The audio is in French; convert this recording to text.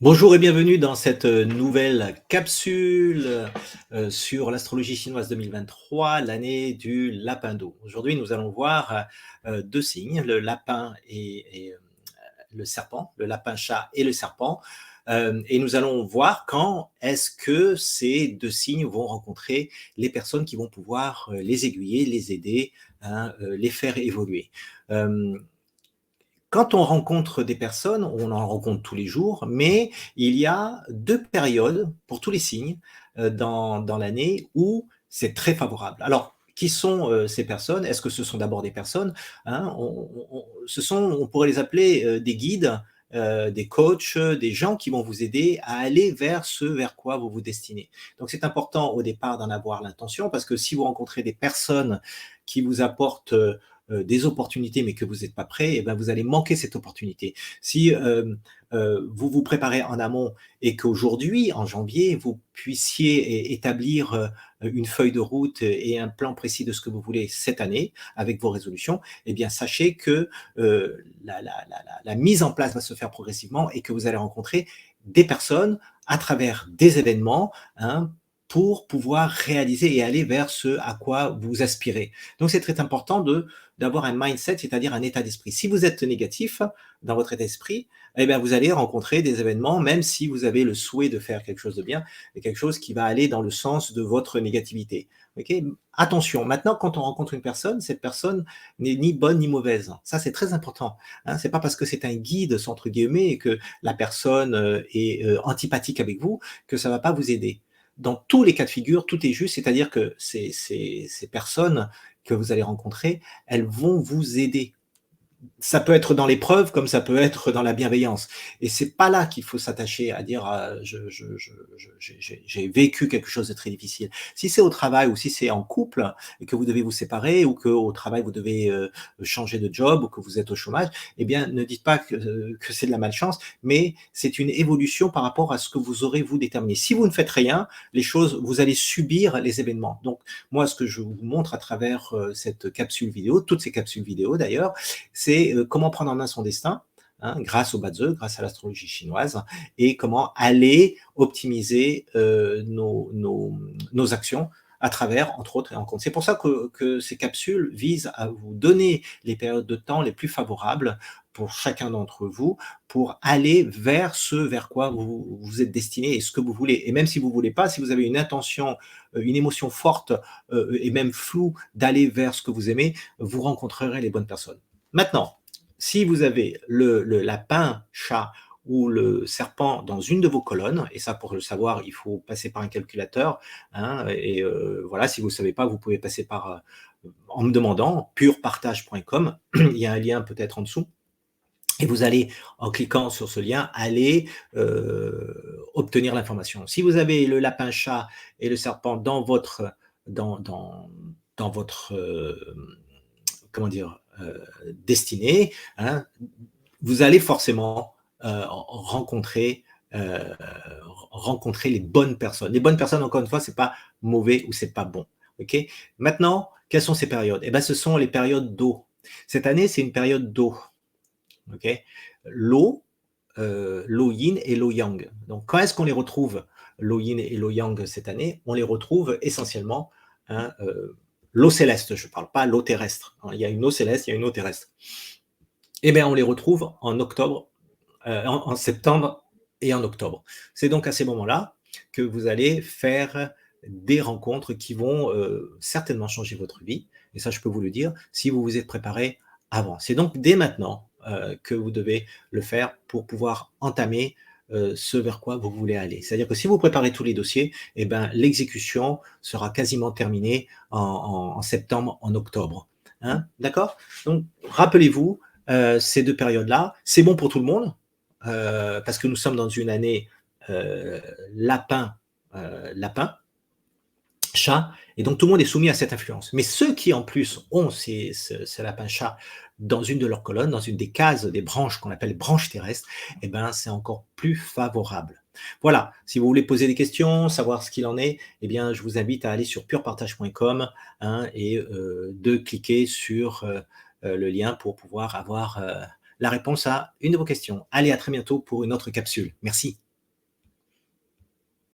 Bonjour et bienvenue dans cette nouvelle capsule sur l'astrologie chinoise 2023, l'année du lapin d'eau. Aujourd'hui, nous allons voir deux signes, le lapin et le serpent, le lapin-chat et le serpent. Et nous allons voir quand est-ce que ces deux signes vont rencontrer les personnes qui vont pouvoir les aiguiller, les aider, hein, les faire évoluer. Euh, Quand on rencontre des personnes, on en rencontre tous les jours, mais il y a 2 périodes pour tous les signes, dans l'année où c'est très favorable. Alors, qui sont, ces personnes? Est-ce que ce sont d'abord des personnes, hein? On pourrait les appeler, des guides, des coachs, des gens qui vont vous aider à aller vers ce vers quoi vous vous destinez. Donc c'est important au départ d'en avoir l'intention parce que si vous rencontrez des personnes qui vous apportent, des opportunités, mais que vous n'êtes pas prêt, et ben vous allez manquer cette opportunité. Si vous vous préparez en amont et qu'aujourd'hui, en janvier, vous puissiez établir une feuille de route et un plan précis de ce que vous voulez cette année avec vos résolutions, eh bien sachez que la mise en place va se faire progressivement et que vous allez rencontrer des personnes à travers des événements, hein, pour pouvoir réaliser et aller vers ce à quoi vous aspirez. Donc c'est très important d'avoir un mindset, c'est-à-dire un état d'esprit. Si vous êtes négatif dans votre état d'esprit, eh bien, vous allez rencontrer des événements, même si vous avez le souhait de faire quelque chose de bien, et quelque chose qui va aller dans le sens de votre négativité. Okay. Attention, maintenant, quand on rencontre une personne, cette personne n'est ni bonne ni mauvaise. Ça, c'est très important. Hein. C'est pas parce que c'est un guide, entre guillemets, et que la personne est antipathique avec vous, que ça va pas vous aider. Dans tous les cas de figure, tout est juste, c'est-à-dire que ces personnes que vous allez rencontrer, elles vont vous aider. Ça peut être dans l'épreuve comme ça peut être dans la bienveillance. Et c'est pas là qu'il faut s'attacher à dire j'ai vécu quelque chose de très difficile. Si c'est au travail ou si c'est en couple et que vous devez vous séparer ou qu'au travail vous devez changer de job ou que vous êtes au chômage, eh bien ne dites pas que c'est de la malchance, mais c'est une évolution par rapport à ce que vous aurez vous déterminé. Si vous ne faites rien, les choses, vous allez subir les événements. Donc moi, ce que je vous montre à travers cette capsule vidéo, toutes ces capsules vidéo d'ailleurs, c'est comment prendre en main son destin, hein, grâce au Bazeux, grâce à l'astrologie chinoise, et comment aller optimiser nos actions à travers, entre autres, et rencontres. C'est pour ça que ces capsules visent à vous donner les périodes de temps les plus favorables pour chacun d'entre vous, pour aller vers ce vers quoi vous vous êtes destiné et ce que vous voulez. Et même si vous ne voulez pas, si vous avez une intention, une émotion forte et même floue d'aller vers ce que vous aimez, vous rencontrerez les bonnes personnes. Maintenant, si vous avez le lapin, chat ou le serpent dans une de vos colonnes, et ça pour le savoir, il faut passer par un calculateur, hein, et voilà, si vous ne savez pas, vous pouvez passer par, en me demandant, purepartage.com, il y a un lien peut-être en dessous, et vous allez, en cliquant sur ce lien, aller obtenir l'information. Si vous avez le lapin, chat et le serpent dans, dans, dans votre comment dire, destinée, hein, vous allez forcément rencontrer, euh, rencontrer les bonnes personnes. Les bonnes personnes, encore une fois, c'est pas mauvais ou c'est pas bon. Ok. Maintenant, quelles sont ces périodes? Eh ben, ce sont les périodes d'eau. Cette année, c'est une période d'eau. Ok. L'eau, l'eau yin et l'eau yang. Donc, quand est-ce qu'on les retrouve, l'eau yin et l'eau yang cette année? On les retrouve essentiellement, hein, l'eau céleste, je ne parle pas l'eau terrestre. Hein. Il y a une eau céleste, il y a une eau terrestre. Eh bien, on les retrouve en octobre, en septembre et en octobre. C'est donc à ces moments-là que vous allez faire des rencontres qui vont certainement changer votre vie. Et ça, je peux vous le dire, si vous vous êtes préparé avant. C'est donc dès maintenant que vous devez le faire pour pouvoir entamer ce vers quoi vous voulez aller. C'est-à-dire que si vous préparez tous les dossiers, eh ben, l'exécution sera quasiment terminée en septembre, en octobre. Hein. D'accord. Donc, rappelez-vous, ces deux périodes-là, c'est bon pour tout le monde, parce que nous sommes dans une année lapin, lapin, chat, et donc tout le monde est soumis à cette influence. Mais ceux qui en plus ont ces lapins-chats dans une de leurs colonnes, dans une des cases, des branches qu'on appelle branches terrestres, eh ben, c'est encore plus favorable. Voilà, si vous voulez poser des questions, savoir ce qu'il en est, eh bien, je vous invite à aller sur purepartage.com, hein, et de cliquer sur le lien pour pouvoir avoir la réponse à une de vos questions. Allez, à très bientôt pour une autre capsule. Merci.